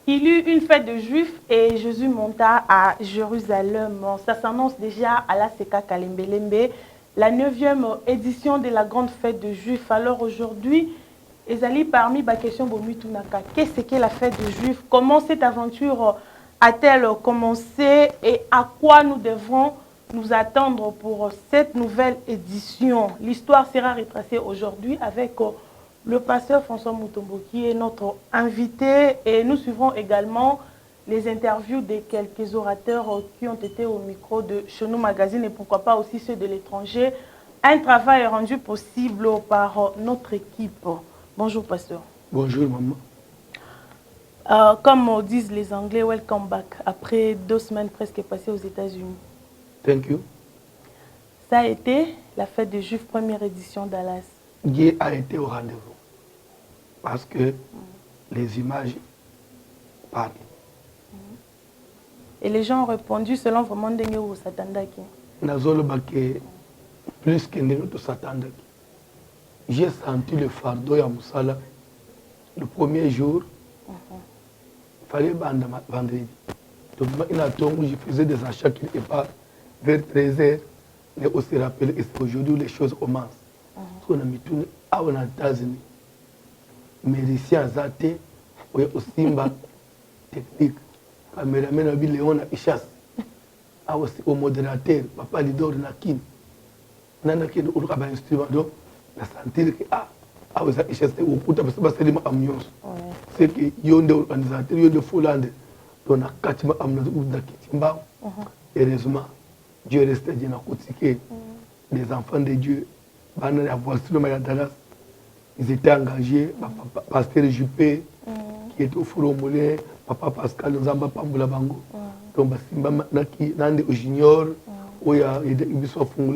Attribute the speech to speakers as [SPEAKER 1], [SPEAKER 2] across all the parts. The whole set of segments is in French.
[SPEAKER 1] Il y eut une fête de Juifs et Jésus monta à Jérusalem. Ça s'annonce déjà à la Seka Kalembelembe, la 9e édition de la grande fête de Juifs. Alors aujourd'hui, Ezali parmi les questions Bomutunaka, qu'est-ce que la fête de Juifs? Comment cette aventure a-t-elle commencé et à quoi nous devrons nous attendre pour cette nouvelle édition? L'histoire sera retracée aujourd'hui avec le pasteur François Mutombo qui est notre invité et nous suivrons également les interviews de quelques orateurs qui ont été au micro de Chenou Magazine et pourquoi pas aussi ceux de l'étranger. Un travail rendu possible par notre équipe. Bonjour pasteur.
[SPEAKER 2] Bonjour maman.
[SPEAKER 1] Comme disent les Anglais, welcome back après 2 semaines presque passées aux États-Unis.
[SPEAKER 2] Thank you.
[SPEAKER 1] Ça a été la fête des Juifs, première édition Dallas.
[SPEAKER 2] Dieu a été au rendez-vous. Parce que les images parlent.
[SPEAKER 1] Et les gens ont répondu selon vraiment Ndenge ou Satandaki.
[SPEAKER 2] Plus que Ndenge Satandaki. J'ai senti le fardeau à Moussala. Le premier jour, il fallait vendredi. Donc, je faisais des achats qui n'étaient pas vers 13h. Mais on se rappelle qu'aujourd'hui, les choses commencent. On a mis tout aux États-Unis. Mais ici à Zate, il y a aussi une technique. Caméraman a Léon a chasse. Au modérateur, papa Lidor Nakin. Nanakin ou un instrument. Donc, la sentir que vous avez chassé au bout de la ambiance. C'est que y a un organisateur, il y a un Foland. Donc, on a 4 ambiances ou d'Akitimba. Heureusement, Dieu est resté dans le les enfants de Dieu, la voiture de Dallas. Ils étaient engagés, papa Pasteur Juppé, qui était au four au moulin, papa Pascal Nzamba Pambula Bango. Donc, Simba Naki, Nande au Junior, où il y a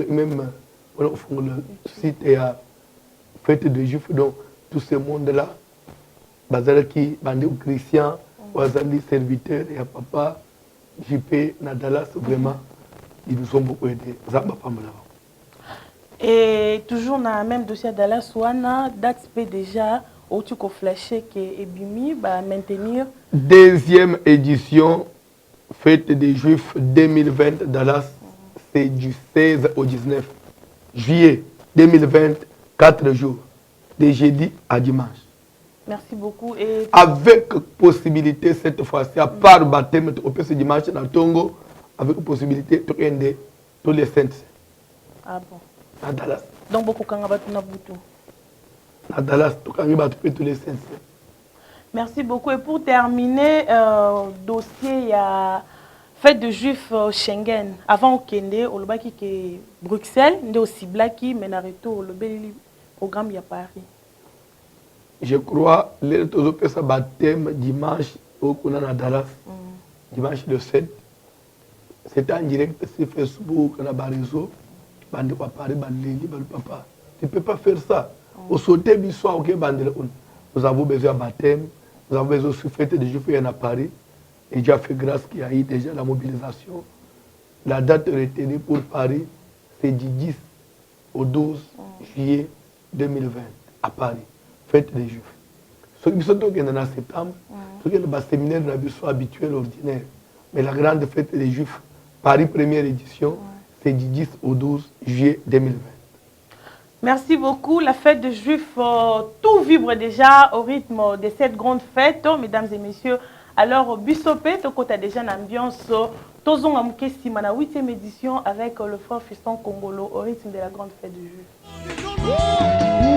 [SPEAKER 2] même le site et la fête de Juifs. Donc, tout ce monde-là, Bazalaki, Bandé ou Christian, Wazali serviteur, et papa Juppé, Nadalas, vraiment, ils nous ont beaucoup aidés. Zamba Pambula Bango.
[SPEAKER 1] Et toujours dans le même dossier Dallas, Wana, date déjà, où tu as flashé que Ebimi va maintenir.
[SPEAKER 2] 2e édition, fête des Juifs 2020 Dallas, c'est du 16 au 19 juillet 2020, 4 jours, de jeudi à dimanche.
[SPEAKER 1] Merci beaucoup. Et
[SPEAKER 2] avec possibilité cette fois-ci, à part baptême, au ce dimanche dans Tongo, avec possibilité de rendre tous les saints.
[SPEAKER 1] Ah bon.
[SPEAKER 2] À Dallas.
[SPEAKER 1] Donc beaucoup de gens
[SPEAKER 2] à Dallas, tous les saints.
[SPEAKER 1] Merci beaucoup. Et pour terminer, dossier, il y a fête de Juifs Schengen. Avant Kende, au Lobaki qui Bruxelles, il y a aussi Blaki, mais au programme il y a Paris.
[SPEAKER 2] Je crois que ça baptême dimanche au à Dallas, dimanche le 7. C'était en direct sur Facebook, on a un réseau. Tu ne peux pas faire ça. Au sauté du soir, nous avons besoin de baptême, nous avons besoin de fête de Juifs à Paris. Et Dieu a fait grâce qu'il y a eu déjà la mobilisation. La date retenue pour Paris, c'est du 10 au 12 juillet 2020 à Paris. Fête des Juifs. Ceux qui sont en septembre, ceux qui sont séminaire habituel, ordinaire. Mais la grande fête des Juifs, Paris première édition, c'est du 10 au 12 juillet 2020.
[SPEAKER 1] Merci beaucoup. La fête des Juifs, tout vibre déjà au rythme de cette grande fête, mesdames et messieurs. Alors, Bissopé, tu as déjà une ambiance. Tozon Amkesi, la 8e édition avec le frère Fiston Congolo au rythme de la grande fête des Juifs.
[SPEAKER 3] Oh,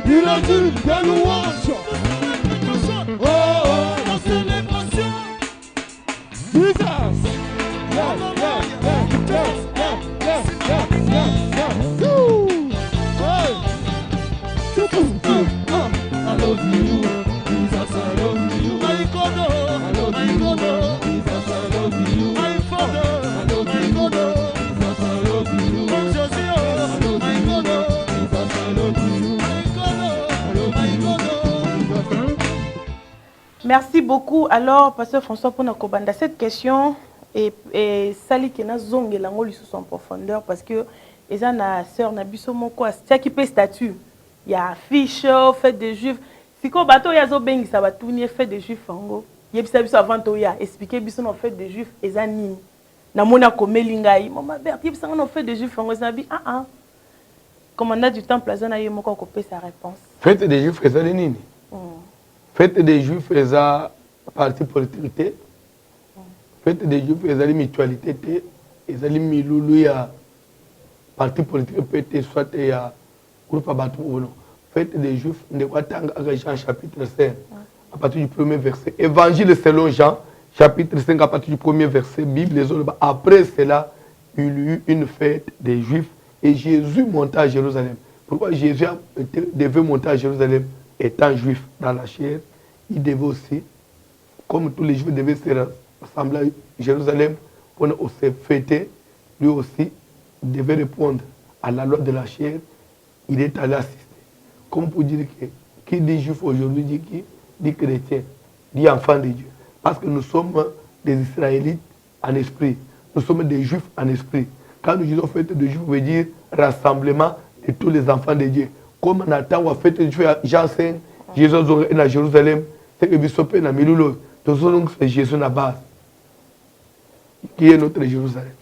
[SPEAKER 3] il a dit des louanges. Oh, oh, la célébration. Jesus. Yeah, yeah, yeah, yeah, yeah, yeah, yeah, yeah, yeah. Woo. Hey. I love you, Jesus, I love you. I love you, Jesus, I love you. I love you, Jesus, I love you. I love you.
[SPEAKER 1] Merci beaucoup. Alors, Pasteur François, pour nous comprendre cette question, et Sali qui n'a zongé la ngoli sous son profondeur, parce que les gens na sœur na biso moko c'est qui peut statut. Il y a affiche, fête des Juifs. Si ko bato ya zo bengi ça va tourner fête des Juifs ango. Yebisa biso avant to ya expliquer biso no fête des Juifs ezani. Na mona komeli ngai. Mama Bertie yebisa no fête des Juifs ango zabi commandant du temple azana ye moko ko sa réponse.
[SPEAKER 2] Fête des Juifs ezali nini? Fête des Juifs eza parti politique. Fête des Juifs ezali mutualité te, ezali milulu ya parti politique peut-être soit ya groupe abatou ou non. Fête des Juifs de quoi tanga Jean chapitre 5 à partir du premier verset. Évangile selon Jean chapitre 5 à partir du premier verset. Bible les autres. Après cela, il y eut une fête des Juifs et Jésus monta à Jérusalem. Pourquoi Jésus devait monter à Jérusalem étant juif dans la chair? Il devait aussi, comme tous les Juifs devaient se rassembler à Jérusalem pour se fêter, lui aussi devait répondre à la loi de la chair. Il est allé assister. Comme pour dire que qui dit juif aujourd'hui dit qui? Dit chrétien, dit enfant de Dieu. Parce que nous sommes des Israélites en esprit. Nous sommes des Juifs en esprit. Quand nous disons fête de Juifs, veut dire rassemblement de tous les enfants de Dieu. Comme Nathan a fait de Juifs Jean 5, Jésus est à Jérusalem, c'est que Bissopé est à Miloulo. Donc c'est Jésus à la base, qui est notre Jérusalem.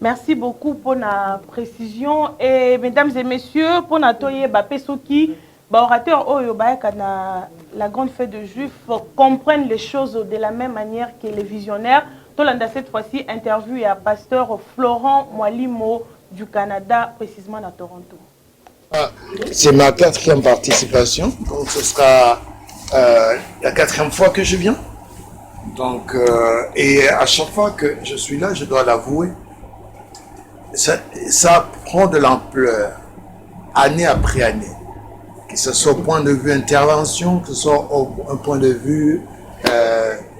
[SPEAKER 1] Merci beaucoup pour la précision. Et mesdames et messieurs, pour Natoye Bapesoki, orateur la grande fête de Juifs comprennent les choses de la même manière que les visionnaires. Tolanda cette fois-ci interview à pasteur Florent Mwalimo du Canada, précisément à Toronto.
[SPEAKER 4] C'est ma 4e participation, donc ce sera la 4e fois que je viens. Donc, et à chaque fois que je suis là, je dois l'avouer, ça prend de l'ampleur, année après année. Que ce soit au point de vue intervention, que ce soit un point de vue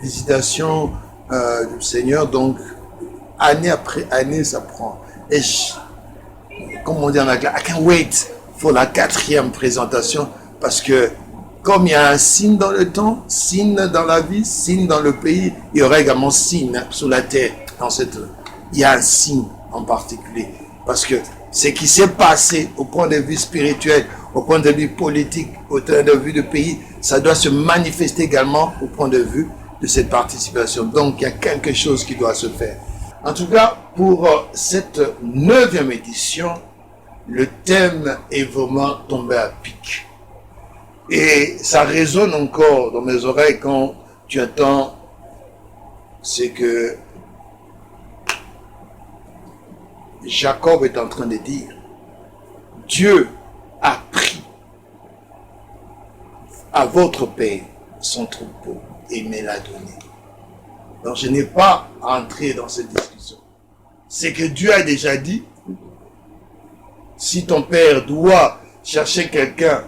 [SPEAKER 4] visitation du Seigneur. Donc, année après année, ça prend. Et comme on dit en anglais, I can't wait pour la 4e présentation, parce que comme il y a un signe dans le temps, signe dans la vie, signe dans le pays, il y aura également signe sur la terre. Il y a un signe en particulier, parce que ce qui s'est passé au point de vue spirituel, au point de vue politique, au point de vue du pays, ça doit se manifester également au point de vue de cette participation. Donc il y a quelque chose qui doit se faire. En tout cas, pour cette 9e édition, le thème est vraiment tombé à pic. Et ça résonne encore dans mes oreilles quand tu entends ce que Jacob est en train de dire. Dieu a pris à votre père son troupeau et me l'a donné. Donc je n'ai pas à entrer dans cette discussion. C'est que Dieu a déjà dit, si ton père doit chercher quelqu'un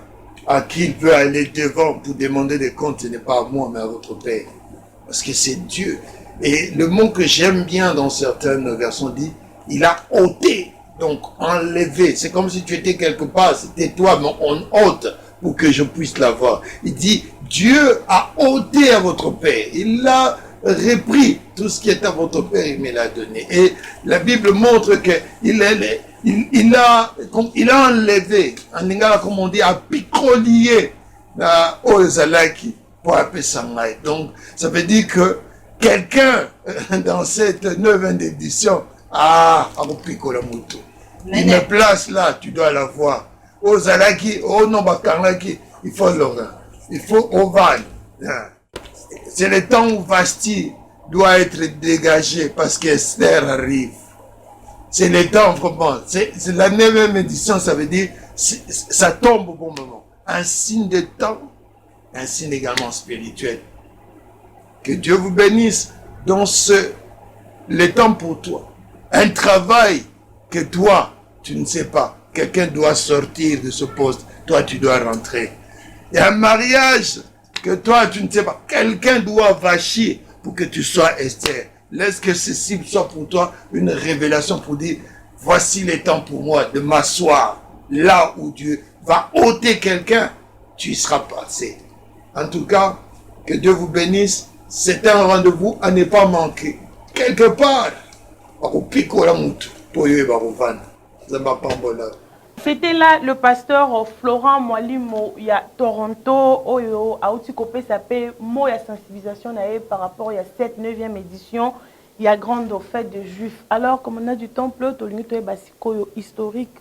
[SPEAKER 4] à qui il peut aller devant pour demander des comptes, ce n'est pas à moi, mais à votre père. Parce que c'est Dieu. Et le mot que j'aime bien dans certaines versions dit, il a ôté, donc enlevé. C'est comme si tu étais quelque part, c'était toi, mais on ôte pour que je puisse l'avoir. Il dit, Dieu a ôté à votre père. Il a repris tout ce qui est à votre père, il me l'a donné. Et la Bible montre qu'il a enlevé, en lingala comme on dit, a picolié aux Zalaki pour appeler Sangai. Donc, ça veut dire que quelqu'un dans cette 9e édition, il me place là, tu dois la voir. Aux Zalaki, au Nobakaraki, il faut l'oreille, il faut ovale. C'est le temps où Vasti doit être dégagé parce qu'Esther arrive. C'est le temps, comment? C'est la 9e édition, ça veut dire ça tombe au bon moment. Un signe de temps, un signe également spirituel. Que Dieu vous bénisse dans le temps pour toi. Un travail que toi, tu ne sais pas. Quelqu'un doit sortir de ce poste. Toi, tu dois rentrer. Il y a un mariage que toi, tu ne sais pas. Quelqu'un doit vacher pour que tu sois Esther. Laisse que ceci soit pour toi une révélation pour dire, voici le temps pour moi de m'asseoir là où Dieu va ôter quelqu'un, tu y seras passé. En tout cas, que Dieu vous bénisse. C'est un rendez-vous à ne pas manquer. Quelque part,
[SPEAKER 1] c'était là le pasteur Florent Mwalimo, il y a Toronto, Oyo, Aouti Kopé, ça paie mot ya sensibilisation par rapport à cette 9e édition, il y a grande fête de Juifs. Alors, comme on a du temple, Tolinito et Basiko historique,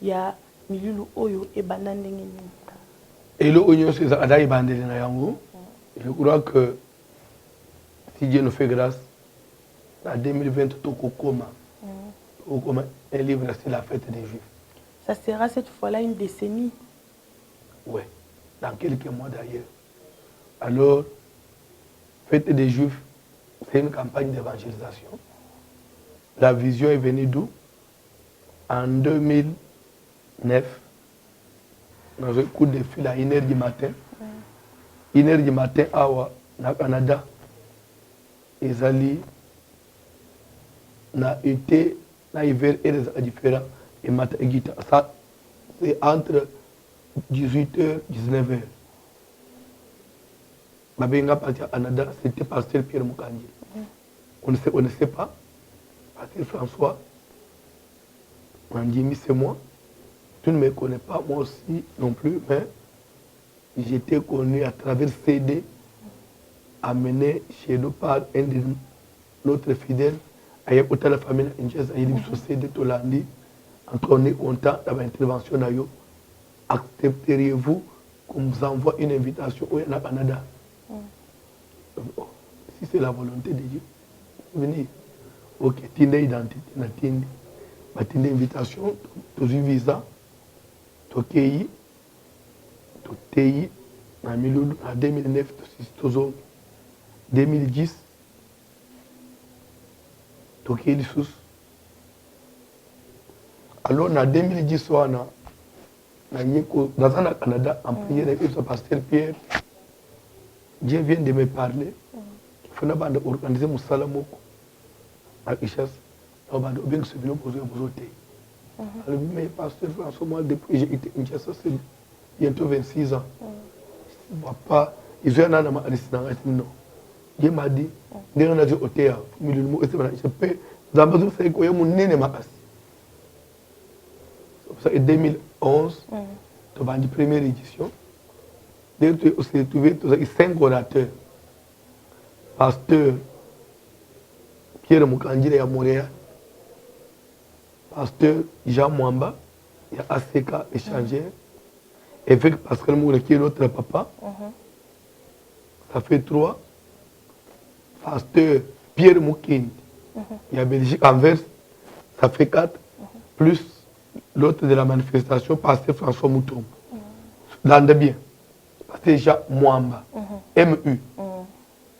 [SPEAKER 1] il y a Milulu Oyo et Banandengeni.
[SPEAKER 2] Et le Oyo, c'est ça, Adaï Bandelena Yango. Je crois que si Dieu nous fait grâce, en 2020, Tokokoma, un livre sur la fête des Juifs.
[SPEAKER 1] Ça sera cette fois-là une décennie.
[SPEAKER 2] Oui, dans quelques mois d'ailleurs. Alors, fête des Juifs, c'est une campagne d'évangélisation. La vision est venue d'où? En 2009, dans un coup de fil à 1h du matin. 1h du matin, au Canada, ils allaient na été na hiver et les différents et matin et guitare. Ça c'est entre 18h 19h. Babenga parti à Canada, c'était pasteur Pierre Mukanji. On ne sait pas. Pasteur François, Mandimi c'est moi. Tu ne me connais pas, moi aussi non plus, mais j'étais connu à travers CD, amené chez nous par un de notre fidèle. Il y a la famille Inchès, il y a une société de Tolandi. On est content d'avoir une intervention. Accepteriez-vous qu'on vous envoie une invitation au Canada? Si c'est la volonté de Dieu, venez. Ok, tu as une identité, tu as une invitation, tu as un visa, tu as eu en 2009, 2010, tu as eu alors en 2010, dans le Canada, en prière avec le pasteur Pierre, Dieu vient de me parler. Il faut organiser mon salamoko à Ishas. On va bien se venir poser aux autres. Alors, mais pasteur François, moi, depuis j'ai été Ishas, c'est bientôt 26 ans. Je ne vois pas. Ils ont un an à non. Dieu m'a dit, Dieu m'a dit au théâtre, je peux, vous avez besoin de faire quoi, mon nez n'est pas cassé. En 2011, tu as une première édition. Tu as trouvé 5 orateurs. Pasteur Pierre Mukanji à Montréal. Pasteur Jean Mwamba, il y a ACK échangeur. Évêque Pascal Moura qui est notre papa. Ça fait 3. Pasteur Pierre Moukindi, il y a Belgique Anvers. Ça fait 4. Plus l'autre de la manifestation, pasteur François Mouton. L'ande bien. Pasteur Jean Mwamba, MU.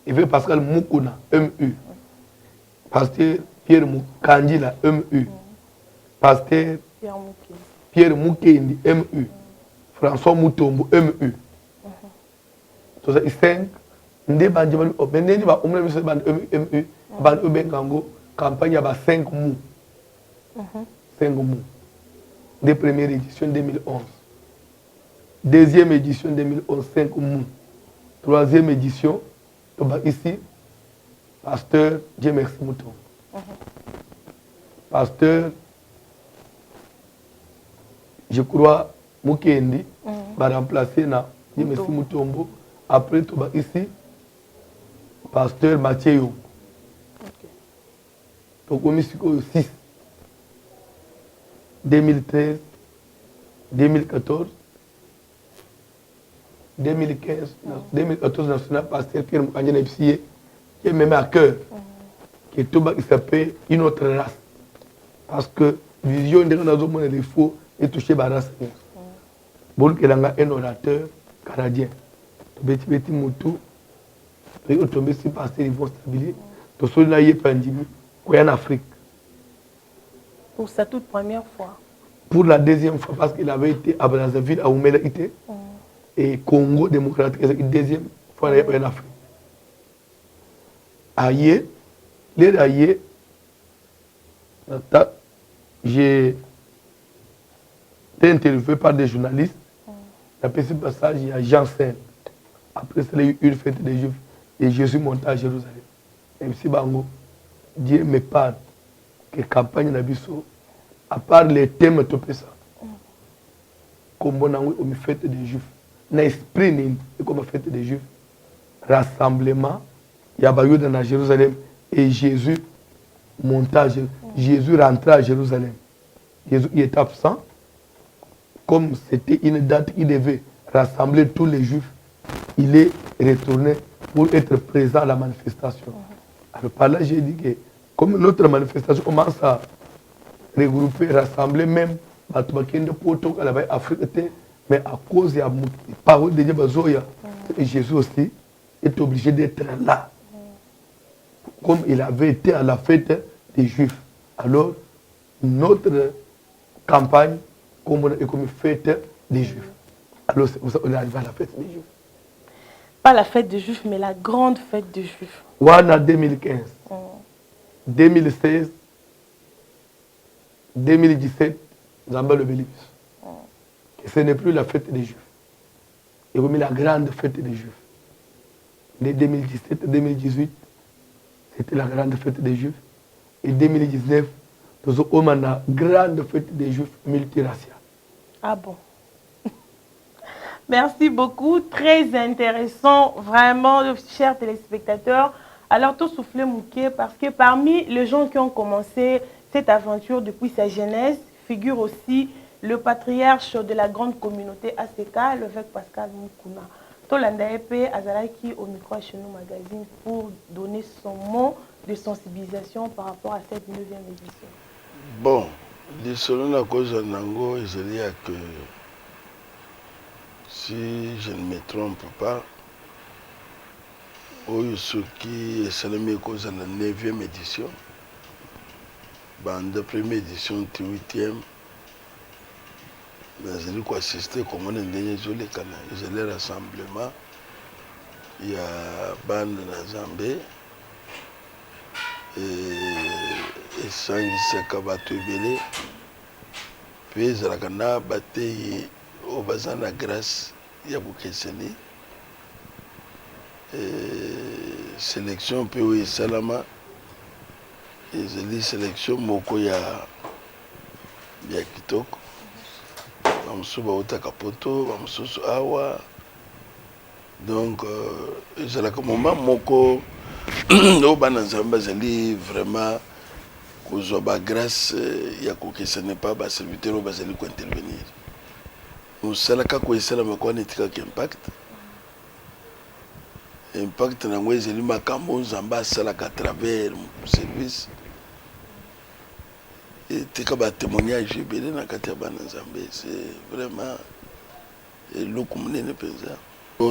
[SPEAKER 2] Il veut Pascal Moukouna, MU. Pasteur Pierre Moukandi, MU. Pasteur Pierre Moukendi, MU. François Moutombo, MU. Tout ça, 5. Ndé bandi balu obende ni ba omna biso bandi MU bandi obengango campagne ya ba 5 mois. 5 mois. De première édition 2011. Deuxième édition 2011 5 mois. Troisième édition ici pasteur Dieu merci Mouton. Pasteur je crois Mukendi va remplacer na Dieu merci Moutombo. Après tout ici pasteur Mathieu. Donc, on est 6. 2013, 2014, 2015, 2014, national pasteur Pierre Moukandjé qui est même à cœur, qui s'appelle une autre race. parce que vision de nos il faut et toucher baras. Bon que là un orateur canadien. Beti Moutou, et tombé si passer ils vont stabiliser. Tout ça là y est pandémie en Afrique.
[SPEAKER 1] Pour sa toute première fois.
[SPEAKER 2] Pour la deuxième fois parce qu'il avait été à Brazzaville à Oumela Ité et Congo démocratique c'est la deuxième fois en Afrique. Aïe, les aïe, j'ai été interviewé par des journalistes. Après ce passage, il y a Jean Saint. Après ça, il y a eu une fête des Juifs et Jésus monta à Jérusalem. Et si Bango, Dieu me parle que campagne Nabiso, à part les thèmes de ça, comme on a une fête des Juifs, l'esprit comme une fête des Juifs, rassemblement, il y a eu dans Jérusalem et Jésus monta, Jésus rentra à Jérusalem. Jésus il est absent, comme c'était une date qui devait rassembler tous les Juifs, il est retourné pour être présent à la manifestation. Alors par là, j'ai dit que comme notre manifestation commence à regrouper, rassembler même, mais à cause de la parole de Dieu, Jésus aussi est obligé d'être là. Comme il avait été à la fête des Juifs. Alors, notre campagne, comme on est comme fête des Juifs. Alors, c'est pour ça qu'on est arrivé à la fête des Juifs.
[SPEAKER 1] Pas la fête des Juifs, mais la grande fête des Juifs.
[SPEAKER 2] Wana 2015, 2016, 2017, Zamba le Bélibus. Et ce n'est plus la fête des Juifs. Et comme la grande fête des Juifs. Les 2017 et 2018, c'était la grande fête des Juifs. Et 2019, nous avons la grande fête des Juifs multiraciale.
[SPEAKER 1] Ah bon? Merci beaucoup, très intéressant, vraiment, chers téléspectateurs. Alors, tout soufflé mouquet, parce que parmi les gens qui ont commencé cette aventure depuis sa jeunesse, figure aussi le patriarche de la grande communauté ACK, l'évêque Pascal Moukouna. Tolanda Epe Azalaki au micro chez nous magazine pour donner son mot de sensibilisation par rapport à cette 9e édition.
[SPEAKER 5] Bon, selon la cause de Nango, il y a que si je ne me trompe pas, ce qui est la cause de la 9e édition, dans la première édition, la 8e, j'ai assisté comme on est dernier jour les canaux. J'ai les rassemblements. Il y a bande dans Zambé et Sangisa Kabato Belé. Puis Zalakana Bate au bazan la grâce Yabukeseni. Sélection P.O. Salama. Et j'ai dit sélection Mokoya Kitoko. Bamusuba Otakapoto, Bamususu Awa. Donc, j'ai la moment moko au Banazamba, j'ai vraiment que grâce à ce n'est pas bas serviteur au basali pour intervenir. Nous sommes là quand c'est la quoi n'était qu'impact. Impact na ngwe j'ai ma cambo zamba sala à travers service. Et tes témoignages belé na kati ya Banazamba, c'est vraiment le commun ne pensa.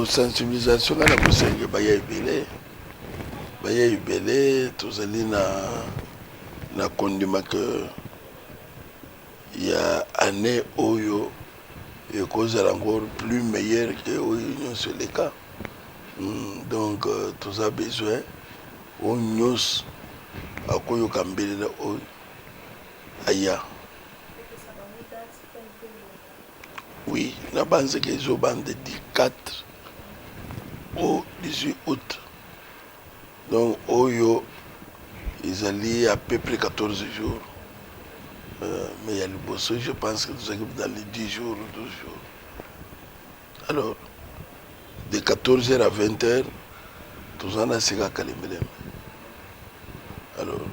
[SPEAKER 5] Sensibilisation à la Bosenge Baya Ibele, tous allés na condima que il y a année Oyo et cause encore plus meilleure que Oyo sur les cas. Donc tous a besoin on news à Koyo Kambele Oyo Aya. Oui, na banze que zo bande 14 au 18 août. Donc, Oyo, ils allaient à peu près 14 jours. Mais il y a le bosso, je pense que nous sommes dans les 10 jours ou 12 jours. Alors, de 14h à 20h, tous en a séga Kalimbelem. Alors,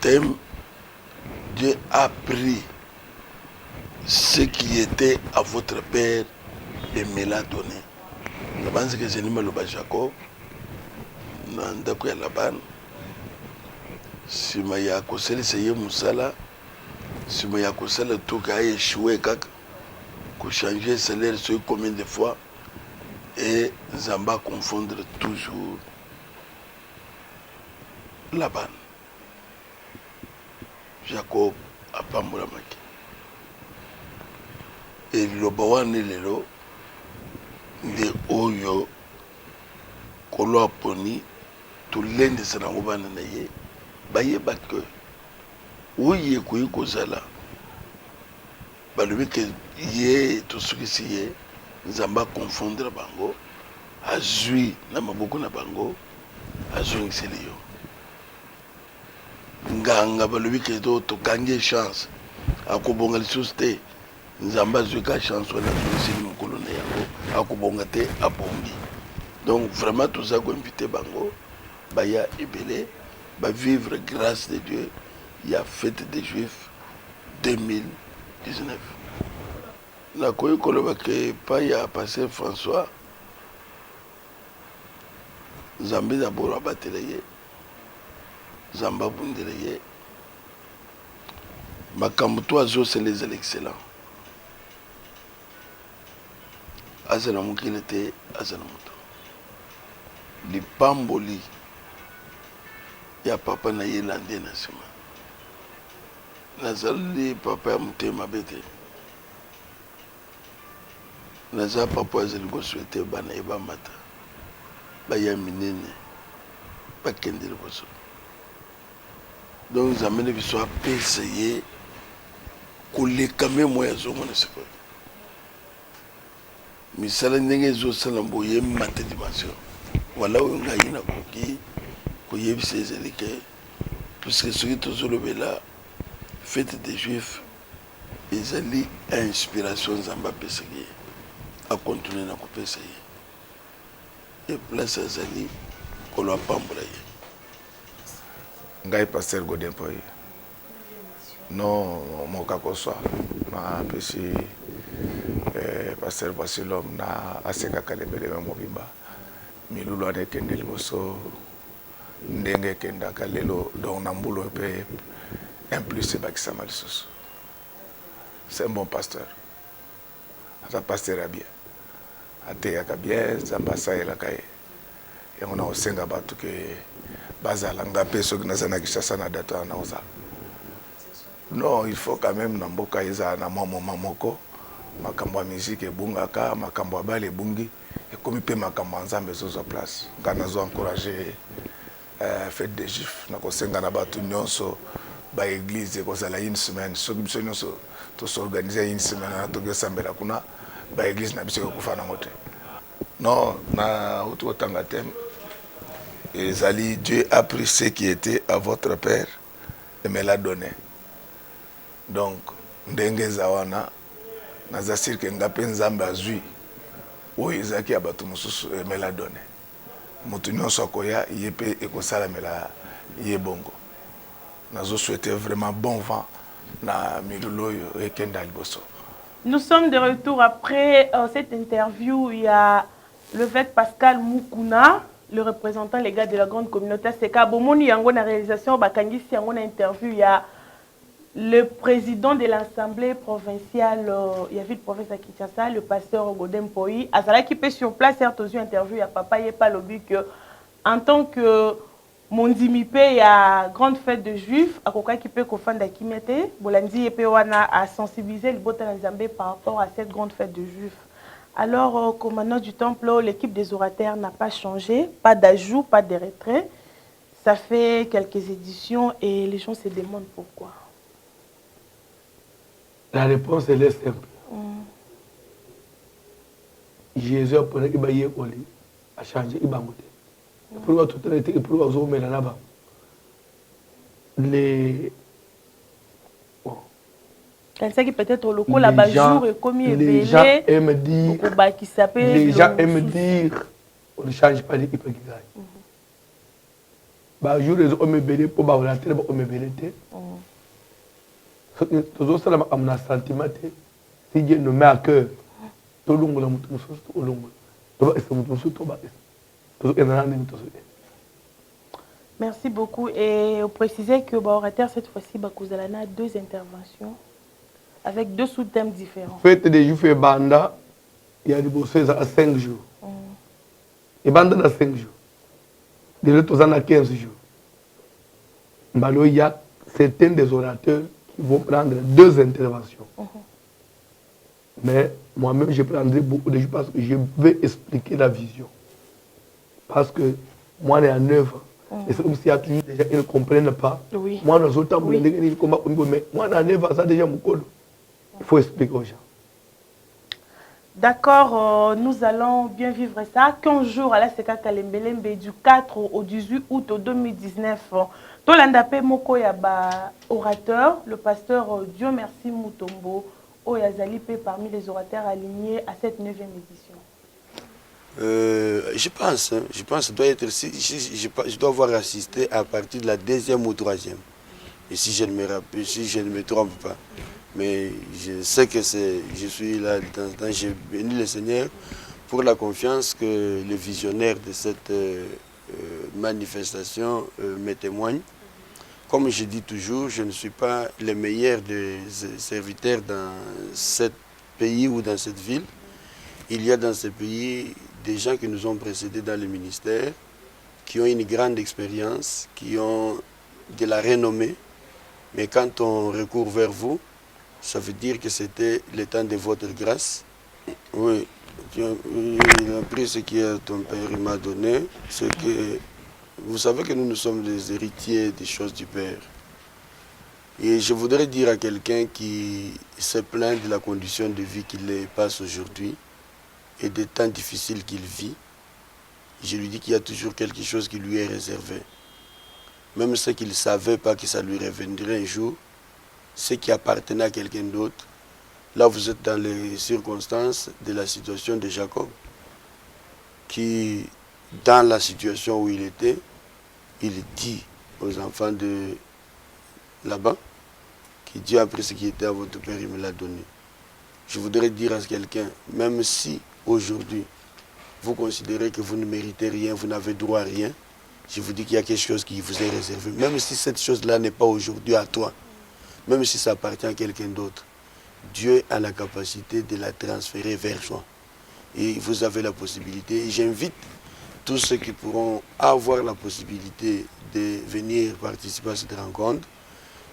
[SPEAKER 5] thème, Dieu a pris ce qui était à votre père et me l'a donné. Je pense que c'est le Jacob, Nandako ya Laban, si Maya Koseli Seye Moussala, nsima ya kosala toka aéchoué kaka changer salaire sur combien de fois et Zamba confondre toujours Laban. Jacob a Pamburamaki. Et Lobawan lelo de Oyo Kolo Aponi tout l'ende Sanangobana naye baye bakke Oye Koyi Kozala balobi ke ye to soki si ye Nzamba confondre bango azwi na maboko na bango azongiseli yo nganga balobi ke tokangi chance akobonga lisusu te Nzamba azwi ka chance wana azongiseli mokolo na yango akobonga te abongi. Donc vraiment toza koinvite bango baya ebele bavivre grâce de Dieu. Il y a fête des Juifs 2019. Nakoyi koloba ke pa ya pasteur François Nzambe d'abord abatela ye Zamba bundela ye makambo to azosala ezala excellent azala mokili te azala moto lipamboli ya papa na ye lande na nsima nazali papa ya motema mabe te naza papa azali koswete bana ye bamata baya minene bakende liboso. Donc Nzambe na biso apesa ye koleka memo ya zomona sikoyo misala ndenge ezosala mbo ye mata dimension wala oyo ngai nakoki koyebisa ezali ke puisque soki tozolobela fête des Juifs ezali inspiration Nzambe apesaki ye a continuer na kopesa ye e place azali kolo apambola ye.
[SPEAKER 6] Ngai pasteur Godin Poy non mokakoswa na pesi pasteur Basilom na aseka kalembele mobimba milulu ane kende liboso ndenge kenda kalelo donc na mbulo pe impulsé bakisama lisusu. C'est un bon pasteur. C'est un pasteur à bien. Ateyaka bien Nzamba asalelaka ye yango na kosenga bato ke bazala nga mpe soki nazala na Kinshasa na date wana nakozala. Non, il faut quand même na mboka ezala na mwa moma moko makambo ya musique ebungaka makambo ya bale ebungi ekomi mpe makambo ya Nzambe ezozwa place nga nazo encouragé fête des Juifs na kosenga na bato nyonso baéglise ekozala une semaine soki biso nyonso tosorganize une semaine na tokesambela kuna baéglise na biso ekokufa nango te. Non, na uti kotanga te ezali Dieu a pris ce qui était à votre père et me l'a donné. Donc ndenge eza wana naza sir ke nga mpe Nzambe azwi oyo ezalaki ya bato mosusu me l'a donné. Moto nyonso akoya ye mpe ekosalamela ye bongo. Nazo souhaiter vraiment bon vent na milulu oyo ekenda liboso.
[SPEAKER 1] Nous sommes de retour après cette interview. Il y a l'évêque Pascal Mukuna, le représentant légal de la grande communauté Seka. Bomoni yango na réalisation bakangisi yango na interview. Il y a le président de l'Assemblée provinciale, il y a ville province à Kinshasa, le pasteur Godin Poy. Azala qui peut sur place certes aux interviews. Il y a papa y pas lobby que en tant que Mondimipe, il y a grande fête de Juifs, à quoi qui peut confondre Kimete, Bolandi et Pewana a sensibilisé le Botan Zambé par rapport à cette grande fête de Juifs. Alors, commandant du temple, l'équipe des orateurs n'a pas changé, pas d'ajout, pas de retrait. Ça fait quelques éditions et les gens se demandent pourquoi.
[SPEAKER 2] La réponse elle est simple. Jésus a pris a changé Ibamote. Pourquoi tout est été pour vous mettre là-bas? Les
[SPEAKER 1] quelqu'un qui peut-être le coup là-bas jour et comme il
[SPEAKER 2] les gens aiment dire
[SPEAKER 1] qui s'appelle
[SPEAKER 2] les gens aiment dire on ne change pas l'équipe qui gagne. Bah jour les hommes belé pour bah la télé hommes belé té. Toujours ça là am na sentiment si Dieu nous met à cœur tout le monde tout le monde to ba est tout ba
[SPEAKER 1] Merci beaucoup. Et vous précisez que l'orateur, cette fois-ci, Bakouzalana a 2 interventions avec 2 sous-thèmes différents.
[SPEAKER 2] Fête des Juifs et Banda, il y a des bossés à 5 jours. Et Banda à 5 jours. De l'autre, on a 15 jours. Il y a certains des orateurs qui vont prendre 2 interventions. Mais moi-même, je prendrai beaucoup de jours parce que je vais expliquer la vision. Parce que moi, on est en œuvre. Et c'est comme s'il y a toujours des gens qui ne comprennent pas.
[SPEAKER 1] Oui.
[SPEAKER 2] Moi, nous autres, mais moi, on est en œuvre, ça déjà mon colo. Il faut expliquer aux gens.
[SPEAKER 1] D'accord, nous allons bien vivre ça. 15 jours à la Seka Kalembelembe du 4 au 18 août 2019. Tolandapé Moko Yaba, orateur, le pasteur Dieu merci Mutombo, Oyazalipe parmi les orateurs alignés à cette 9e édition.
[SPEAKER 5] Je pense, ça doit être, je dois avoir assisté à partir de la 2e ou 3e. Et si je ne me rappelle, si je ne me trompe pas. Mais je sais que je suis là, j'ai béni le Seigneur pour la confiance que le visionnaire de cette manifestation me témoigne. Comme je dis toujours, je ne suis pas le meilleur des serviteurs dans ce pays ou dans cette ville. Il y a dans ce pays des gens qui nous ont précédés dans le ministère, qui ont une grande expérience, qui ont de la renommée. Mais quand on recourt vers vous, ça veut dire que c'était le temps de votre grâce. Oui, il a pris ce que ton Père m'a donné. C'est que vous savez que nous sommes les héritiers des choses du Père. Et je voudrais dire à quelqu'un qui se plaint de la condition de vie qu'il passe aujourd'hui et des temps difficiles qu'il vit, je lui dis qu'il y a toujours quelque chose qui lui est réservé. Même ce qu'il ne savait pas que ça lui reviendrait un jour, ce qui appartenait à quelqu'un d'autre. Là, vous êtes dans les circonstances de la situation de Jacob, qui, dans la situation où il était, il dit aux enfants de là-bas, qui dit après ce qui était à votre père, il me l'a donné. Je voudrais dire à quelqu'un, même si aujourd'hui, vous considérez que vous ne méritez rien, vous n'avez droit à rien, je vous dis qu'il y a quelque chose qui vous est réservé. Même si cette chose-là n'est pas aujourd'hui à toi, même si ça appartient à quelqu'un d'autre, Dieu a la capacité de la transférer vers soi. Et vous avez la possibilité. Et j'invite tous ceux qui pourront avoir la possibilité de venir participer à cette rencontre,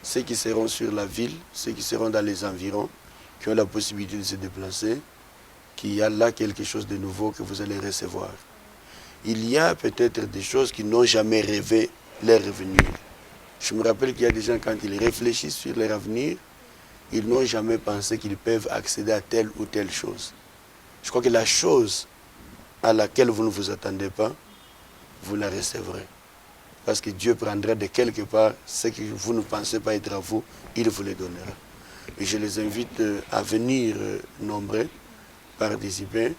[SPEAKER 5] ceux qui seront sur la ville, ceux qui seront dans les environs, qui ont la possibilité de se déplacer, qu'il y a là quelque chose de nouveau que vous allez recevoir. Il y a peut-être des choses qui n'ont jamais rêvé leur revenir. Je me rappelle qu'il y a des gens, quand ils réfléchissent sur leur avenir, ils n'ont jamais pensé qu'ils peuvent accéder à telle ou telle chose. Je crois que la chose à laquelle vous ne vous attendez pas, vous la recevrez. Parce que Dieu prendra de quelque part ce que vous ne pensez pas être à vous, il vous le donnera. Et je les invite à venir nombreux, participer.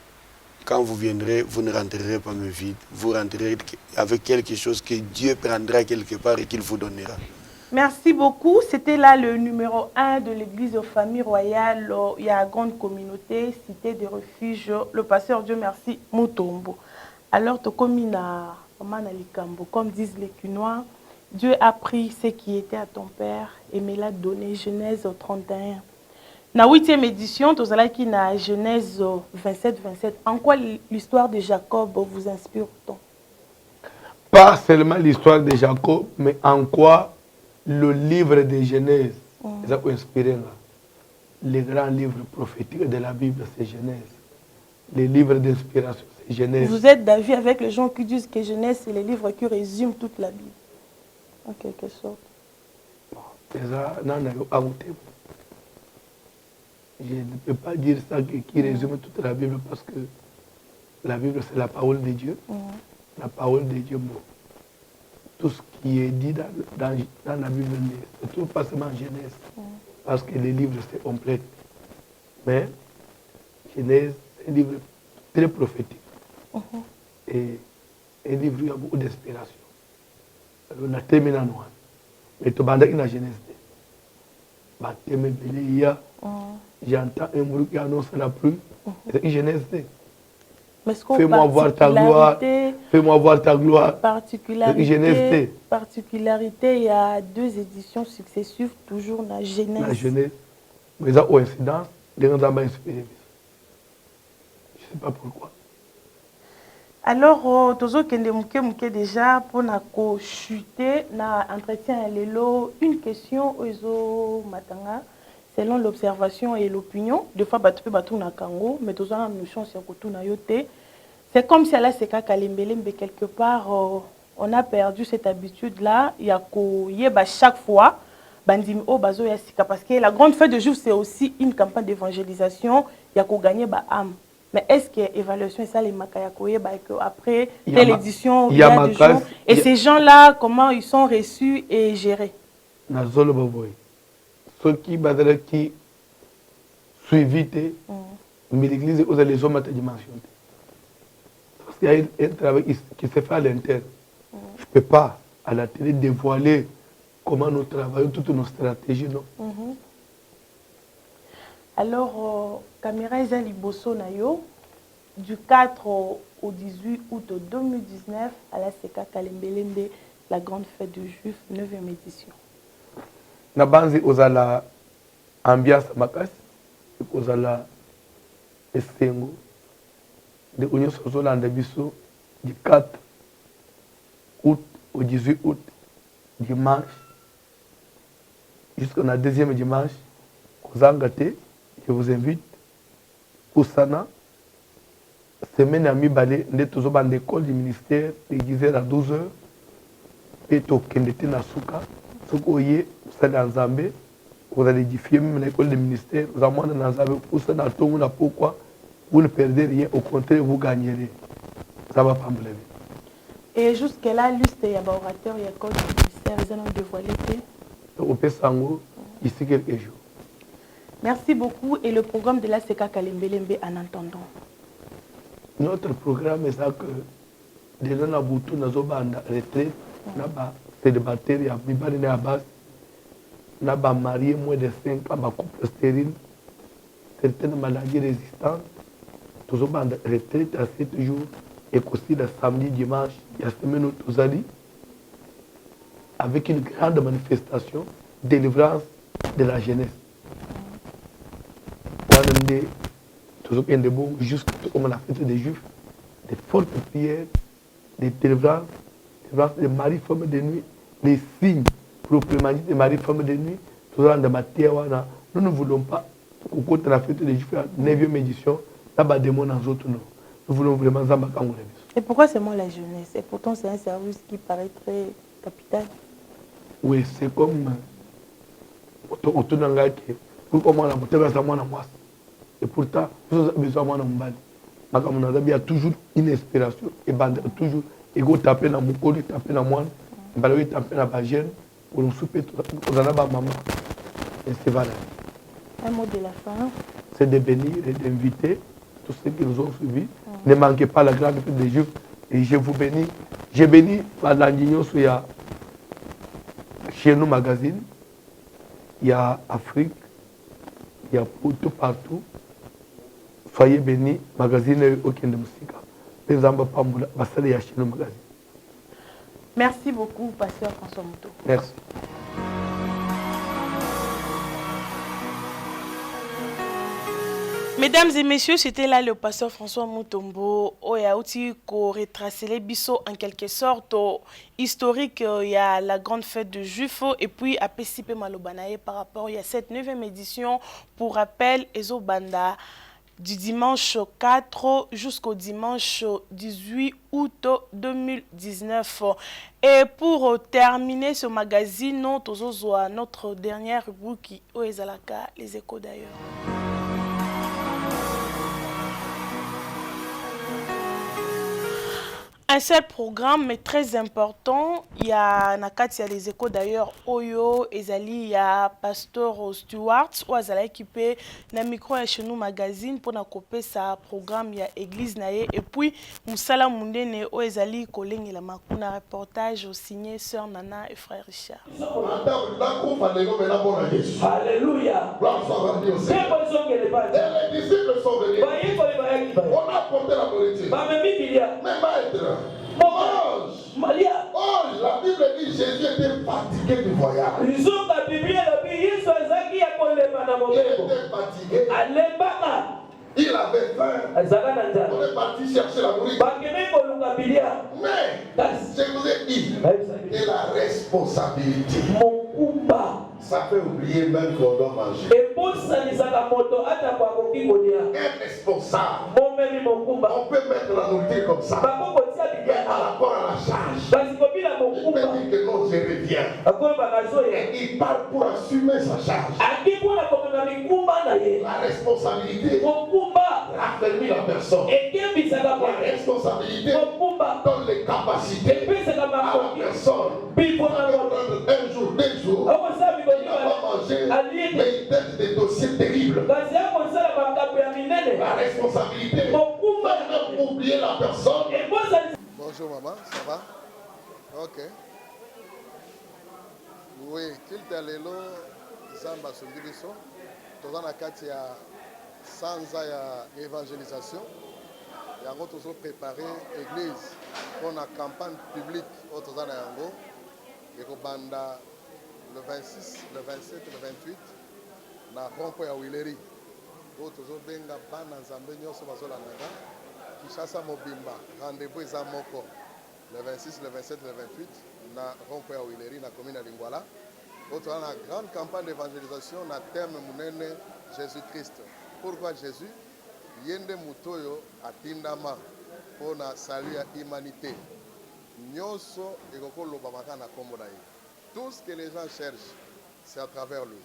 [SPEAKER 5] Quand vous viendrez, vous ne rentrerez pas me vide. Vous rentrerez avec quelque chose que Dieu prendra quelque part et qu'il vous donnera.
[SPEAKER 1] Merci beaucoup. C'était là le numéro 1 de l'église aux familles royales. Il y a une grande communauté, cité des refuges. Le pasteur Dieu merci, Mutombo. Alors, Tokomina, comme disent les Cunois, Dieu a pris ce qui était à ton père et me l'a donné. Genèse 31. La 8e édition, tu as qui na Genèse 27-27. En quoi l'histoire de Jacob vous inspire autant?
[SPEAKER 2] Pas seulement l'histoire de Jacob, mais en quoi le livre de Genèse, ça peut inspirer les grands livres prophétiques de la Bible, c'est Genèse. Les livres d'inspiration, c'est Genèse.
[SPEAKER 1] Vous êtes d'avis avec les gens qui disent que Genèse, c'est les livres qui résument toute la Bible, en quelque sorte.
[SPEAKER 2] Je ne peux pas dire ça qui résume toute la Bible parce que la Bible, c'est la parole de Dieu. La parole de Dieu, bon. Tout ce qui est dit dans la Bible, c'est tout pas seulement Genèse. Parce que les livres, c'est complet. Mais Genèse, c'est un livre très prophétique. Et un livre où il y a beaucoup d'inspiration. On a terminé en noir. Mais tu bandes dans Genèse. J'entends un bruit qui annonce la pluie. C'est Genèse. Fais-moi voir ta gloire. Fais-moi voir ta gloire.
[SPEAKER 1] Particularité, il y a 2 éditions successives, toujours la jeunesse.
[SPEAKER 2] La jeunesse. Mais ça, coïncidence, les gens ont inspiré. Je ne sais pas pourquoi.
[SPEAKER 1] Alors, Tozo Kende Mouke déjà, pour nous chuter, na entretien l'élo, une question aux matanga, selon l'observation et l'opinion. Des fois, tu peux battre na kango, mais Tozo a une chance de tout na yote. C'est comme si à la seka kalembelembe quelque part, on a perdu cette habitude-là. Il y a chaque fois, bandimi o bazo ya sika, parce que la grande fête de jour c'est aussi une campagne d'évangélisation. Il y a gagner ba âme. Mais est-ce que l'évaluation est ça les makayakoye après telle édition il y a des gens et ces gens-là comment ils sont reçus et gérés?
[SPEAKER 2] Na zolo boboy. Ceux qui badala qui suivent mais l'église aux les hommes à dimension. Parce qu'il y a un travail qui se fait à l'interne. Je ne peux pas à la télé dévoiler comment nous travaillons toutes nos stratégies non.
[SPEAKER 1] Alors, caméra Eza Liboso Nayo, du 4 au 18 août 2019 à la Seka Kalembelembe, la grande fête de Juifs, 9e édition.
[SPEAKER 2] Nabanzi ozala ambiance makasi, ozala esengo, de Union Sozolanda Biso, du 4 août au 18 août, dimanche, jusqu'à la 2e dimanche, Kozangate. Je vous invite pour Sana, semaine à mi-balé, nous sommes dans l'école du ministère, l'église à 12h, et au Kendete Nasuka, ce que vous voyez, vous allez en Zambé, vous allez édifier même l'école du ministère, vous allez en Zambé, pour ça, dans tout le monde, pourquoi vous ne perdez rien, au contraire, vous gagnerez. Ça va pas me lever.
[SPEAKER 1] Et jusque-là, liste, il y a des orateurs, il y a l'école du ministère, ils ont dévoilé.
[SPEAKER 2] Au Pessango, ici quelques jours.
[SPEAKER 1] Merci beaucoup. Et le programme de la Seka Kalembelembe en entendant?
[SPEAKER 2] Notre programme est ça que les gens ont beaucoup de retraite, célibataires, il y a des base, mariés moins de 5 ans, des couples stériles, certaines maladies résistantes, tous ont retraite à 7 jours, et aussi le samedi, dimanche, il y a semaine où tous allés, avec une grande manifestation, délivrance de la jeunesse. Jusqu'à comme la fête des Juifs, des fortes prières, des délivrances, des maris femmes de nuit, les signes proprement dit des maris femmes de nuit, tout ça dans ma terre. Nous ne voulons pas qu'au côté de la fête des Juifs, la 9e édition, là-bas des mots dans autres noms. Nous voulons vraiment ça.
[SPEAKER 1] Et pourquoi seulement la jeunesse? Et pourtant c'est un service qui paraît très capital. Oui,
[SPEAKER 2] c'est comme autour d'un gars qui pourquoi moi la beauté va ça moi na moi. Et pourtant, nous avons besoin de Mbali. Il y a toujours une inspiration. Et toujours, il faut taper dans mon col, taper dans moi, il faut taper dans ma gêne, pour nous souper, pour nous maman. Et c'est valable.
[SPEAKER 1] Un mot de la fin.
[SPEAKER 2] C'est de bénir et d'inviter tous ceux qui nous ont suivis. Ne manquez pas la grande fête des Juifs. Et je vous bénis. Je bénis par l'Andignon, il y a chez nous magazine, il y a Afrique, il y a tout partout. Soyez bénis, magazine au Kende Musika.
[SPEAKER 1] Merci beaucoup, Pasteur François Mouto.
[SPEAKER 2] Merci.
[SPEAKER 1] Mesdames et messieurs, c'était là le pasteur François Moutombo. Il y a aussi retracé les bisous en quelque sorte historique. Il y a la grande fête de Juifs et puis à Pessipe Malobanaye par rapport à cette 9e édition. Pour rappel, Ezo Banda du dimanche 4 jusqu'au dimanche 18 août 2019. Et pour terminer ce magazine, notre dernière rubrique, les échos d'ailleurs. Un seul programme, mais très important. Il y a Nakati, il y a les échos d'ailleurs. Oyo, Ezali, il y a Pasteur Stewart, ou Azala équipé na micro chez nous magazine pour na copier sa programme. Il y a Église Naye. Et puis, Moussala Mundene, ou Ezali, Koleng et la Makuna reportage signé Sœur Nana et Frère Richard.
[SPEAKER 3] Alléluia. Les disciples sont venus. On a
[SPEAKER 4] apporté la nourriture. Mais maître, mange. La Bible dit Jésus était fatigué du voyage. Il était fatigué. Il avait faim. On est parti chercher la nourriture. Mais, je vous ai dit, et la responsabilité, ça fait oublier même qu'on doit manger. Un responsable, on peut mettre la nourriture comme ça. Mais par rapport à la charge, il peut dire que non, je reviens. Et il parle pour assumer sa charge. La responsabilité raffermit la personne. La responsabilité donne les capacités à la personne. Un jour, 2 jours, il n'a pas mangé, mais il teste des dossiers terribles. La responsabilité fait même oublier la personne. Bonjour maman, ça va? Ok. Oui, kilte lelo zamba sundibiso. Toza na kati ya sanza ya évangélisation. Yango tozo préparer église pour la campagne publique au toza na yango. Ekobanda le 26, le 27, le 28 na rond-point ya Wileri. O tozo benga bana nzambe nyonso bazolanda. Kishasa Mobimba, rendez-vous eza moko. Le 26, le 27, le 28 na rond-point ya Wileri na commune ya Lingwala. Autre la grande campagne d'évangélisation na thème munene Jésus-Christ. Pourquoi Jésus? Yende mutoyo atindama pour na salut ya humanité. Nyonso ekoko loba maka na kombo na ye. Tout ce que les gens cherchent, c'est à travers lui.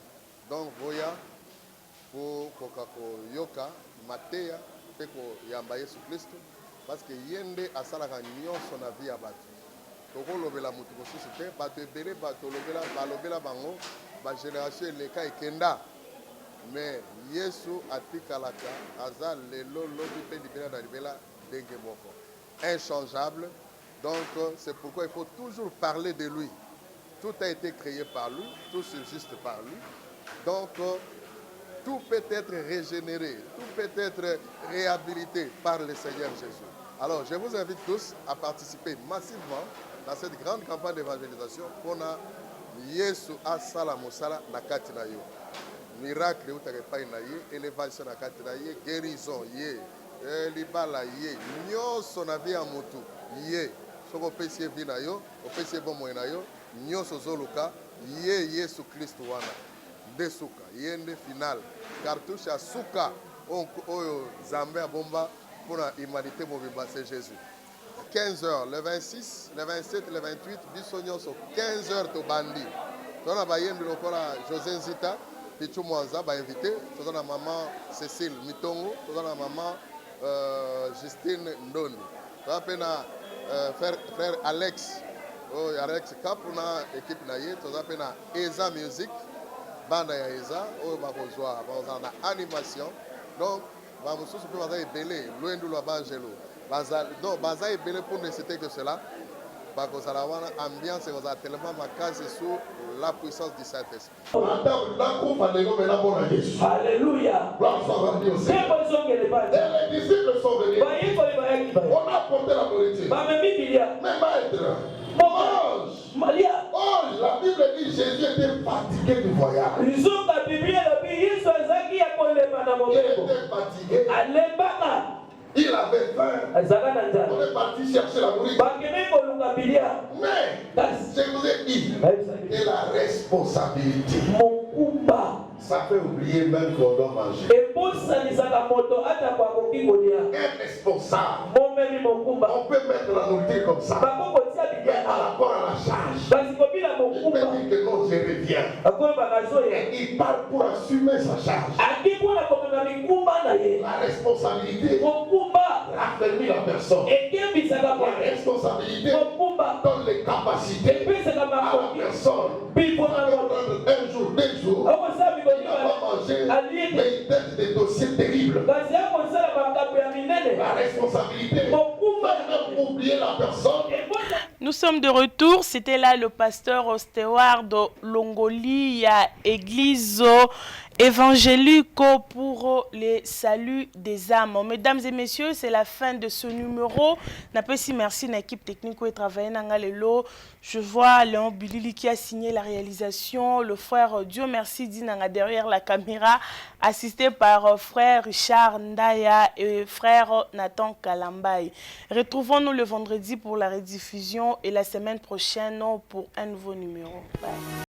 [SPEAKER 4] Donc voya pour kokako yoka mateya pe ko yamba Yesu Kristo parce que yende asalaka nyonso na vie ya bato. Tokolobela mutu mosusu te bato ebele bato balobela bango bagénération eleka ekenda mais Yesu atikalaka aza lelo lobi mpe libela na libela ndenge moko inchangeable. Donc c'est pourquoi il faut toujours parler de lui. Tout a été créé par lui, tout subsiste par lui. Donc tout peut être régénéré, tout peut être réhabilité par le Seigneur Jésus. Alors je vous invite tous à participer massivement dans cette grande campagne d'évangélisation pour na Yesu asala mosala na kati na yo. Miracle utakepai na ye, élévation na kati na ye, guérison ye, libala ye, nyonso na vie ya mutu ye. Soko pesi vie na yo, opesi bomo na yo, nyonso zoluka ye Yesu Kristo wana. De suka, yende final. Cartouche à suka oyo Zambé a bomba pour la humanité mobimba, c'est Jésus. 15h, le 26, le 27, le 28, bisogno so 15h to bandi. Tona ba yembi lokola José Nzita, Pichu Mwanza ba invité, tona maman Cécile Mitongo, tona maman Justine Ndoni. Tona pena frère Alex, Alex Cap na équipe na ye, tona pena Eza Music, banda ya Eza, oyo ba kozwa, ba na animation. Donc ba mususu pe baza ebele, loendu lo bangelo. Non, baza ebele pour ne citer que cela. Parce que ça a une ambiance et on a tellement marqué sur la puissance du Saint-Esprit. Alléluia. Et les disciples sont venus. On a apporté la nourriture. Mais maître, mange. La Bible dit Jésus était fatigué du voyage. Il était fatigué. Il avait faim. On est parti chercher la nourriture. Mais, je vous ai dit, et la responsabilité, ça fait oublier même qu'on doit manger. Un responsable, on peut mettre la nourriture comme ça. Mais par rapport à la charge, il peut dire que non, je reviens. Et il parle pour assumer sa charge. La responsabilité raffermit la personne. La responsabilité donne les capacités à la personne. Un jour, 2 jours, il n'a pas mangé, mais il teste des dossiers terribles. La responsabilité fait même oublier la personne.
[SPEAKER 1] Nous sommes de retour. C'était là le pasteur Steward Longoli à Église évangélique pour les saluts des âmes. Mesdames et messieurs, c'est la fin de ce numéro. Napesi merci à l'équipe technique qui travaille dans le. Je vois Léon Bilili qui a signé la réalisation, le frère Dieu merci Dinanga derrière la caméra, assisté par frère Richard Ndaya et frère Nathan Kalambay. Retrouvons-nous le vendredi pour la rediffusion et la semaine prochaine pour un nouveau numéro. Bye.